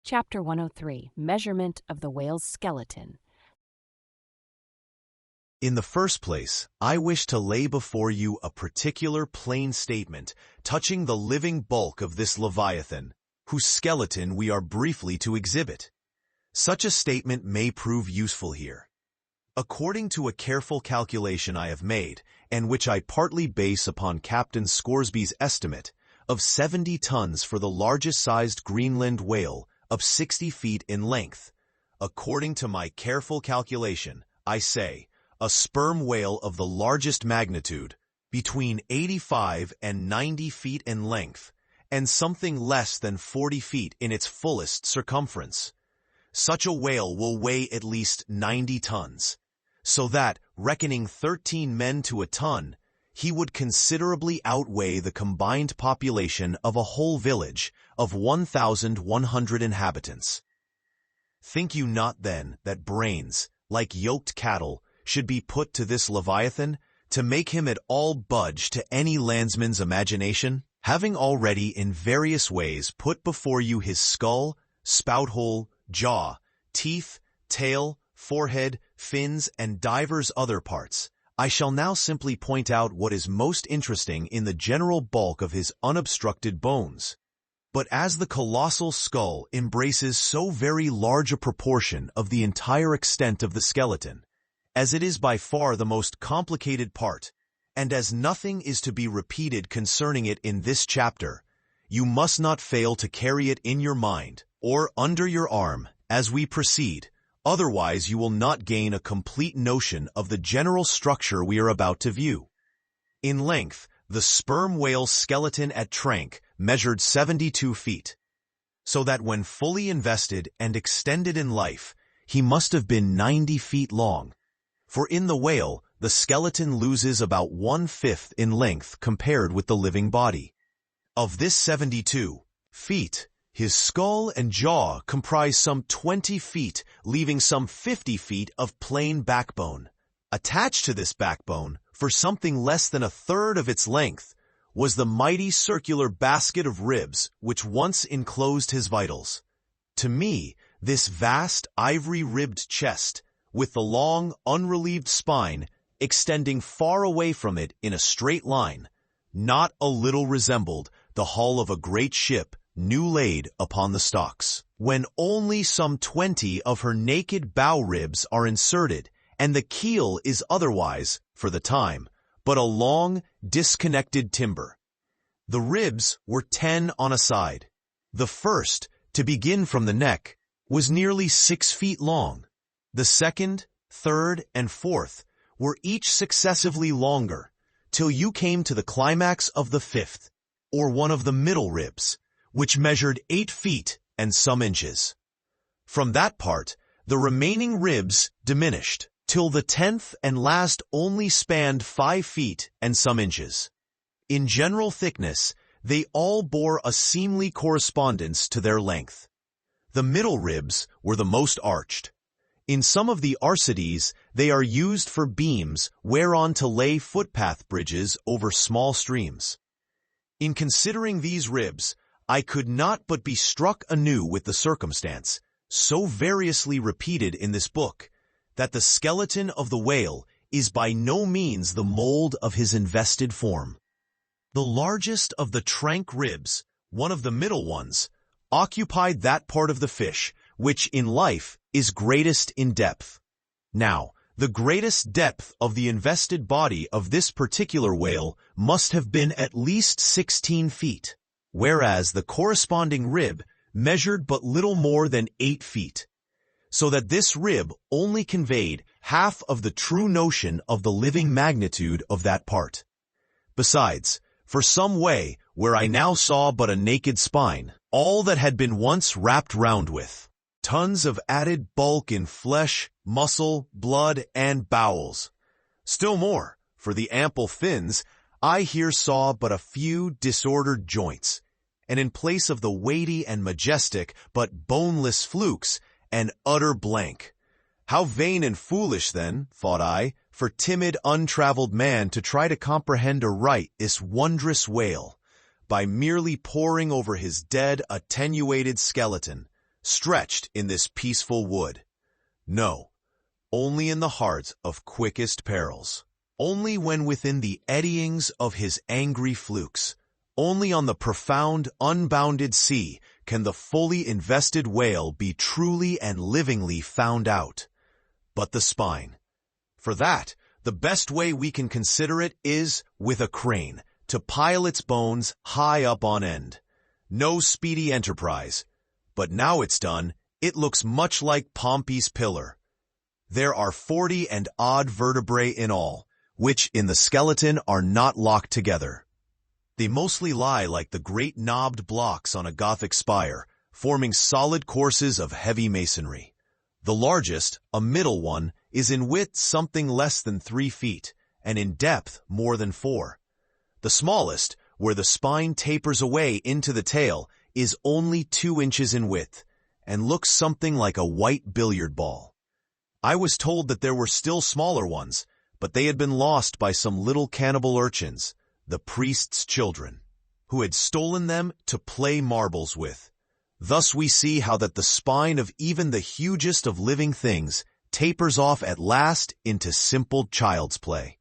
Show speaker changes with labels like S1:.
S1: Chapter 103, Measurement of the Whale's Skeleton.
S2: In the first place, I wish to lay before you a particular plain statement touching the living bulk of this Leviathan, whose skeleton we are briefly to exhibit. Such a statement may prove useful here. According to a careful calculation I have made, and which I partly base upon Captain Scoresby's estimate of 70 tons for the largest-sized Greenland whale of 60 feet in length, according to my careful calculation, I say, a sperm whale of the largest magnitude, between 85 and 90 feet in length, and something less than 40 feet in its fullest circumference. Such a whale will weigh at least 90 tons, so that, reckoning 13 men to a ton, he would considerably outweigh the combined population of a whole village of 1,100 inhabitants. Think you not, then, that brains, like yoked cattle, should be put to this Leviathan, to make him at all budge to any landsman's imagination? Having already in various ways put before you his skull, spout-hole, jaw, teeth, tail, forehead, fins, and divers other parts, I shall now simply point out what is most interesting in the general bulk of his unobstructed bones. But as the colossal skull embraces so very large a proportion of the entire extent of the skeleton, as it is by far the most complicated part, and as nothing is to be repeated concerning it in this chapter, you must not fail to carry it in your mind, or under your arm, as we proceed, otherwise you will not gain a complete notion of the general structure we are about to view. In length, the sperm whale's skeleton at Trank measured 72 feet, so that when fully invested and extended in life, he must have been 90 feet long. For in the whale, the skeleton loses about 1/5 in length compared with the living body. Of this 72 feet, his skull and jaw comprise some 20 feet, leaving some 50 feet of plain backbone. Attached to this backbone, for something less than 1/3 of its length, was the mighty circular basket of ribs which once enclosed his vitals. To me, this vast ivory-ribbed chest, with the long, unrelieved spine extending far away from it in a straight line, not a little resembled the hull of a great ship new laid upon the stocks, when only some 20 of her naked bow ribs are inserted, and the keel is otherwise, for the time, but a long, disconnected timber. The ribs were 10 on a side. The first, to begin from the neck, was nearly 6 feet long. The second, third, and fourth were each successively longer, till you came to the climax of the fifth, or one of the middle ribs, which measured 8 feet and some inches. From that part, the remaining ribs diminished, till the 10th and last only spanned 5 feet and some inches. In general thickness, they all bore a seemly correspondence to their length. The middle ribs were the most arched. In some of the arcades, they are used for beams whereon to lay footpath bridges over small streams. In considering these ribs, I could not but be struck anew with the circumstance, so variously repeated in this book, that the skeleton of the whale is by no means the mold of his invested form. The largest of the Trank ribs, one of the middle ones, occupied that part of the fish which in life is greatest in depth. Now, the greatest depth of the invested body of this particular whale must have been at least 16 feet, whereas the corresponding rib measured but little more than 8 feet, so that this rib only conveyed half of the true notion of the living magnitude of that part. Besides, for some way, where I now saw but a naked spine, all that had been once wrapped round with tons of added bulk in flesh, muscle, blood, and bowels. Still more, for the ample fins, I here saw but a few disordered joints, and in place of the weighty and majestic but boneless flukes, an utter blank. How vain and foolish, then, thought I, for timid, untraveled man to try to comprehend aright this wondrous whale, by merely poring over his dead, attenuated skeleton, stretched in this peaceful wood. No, only in the heart of quickest perils. Only when within the eddyings of his angry flukes, only on the profound, unbounded sea can the fully invested whale be truly and livingly found out. But the spine. For that, the best way we can consider it is, with a crane, to pile its bones high up on end. No speedy enterprise. But now it's done, it looks much like Pompey's pillar. There are 40 and odd vertebrae in all, which in the skeleton are not locked together. They mostly lie like the great knobbed blocks on a Gothic spire, forming solid courses of heavy masonry. The largest, a middle one, is in width something less than 3 feet, and in depth more than 4. The smallest, where the spine tapers away into the tail, is only 2 inches in width, and looks something like a white billiard ball. I was told that there were still smaller ones, but they had been lost by some little cannibal urchins, the priest's children, who had stolen them to play marbles with. Thus we see how that the spine of even the hugest of living things tapers off at last into simple child's play.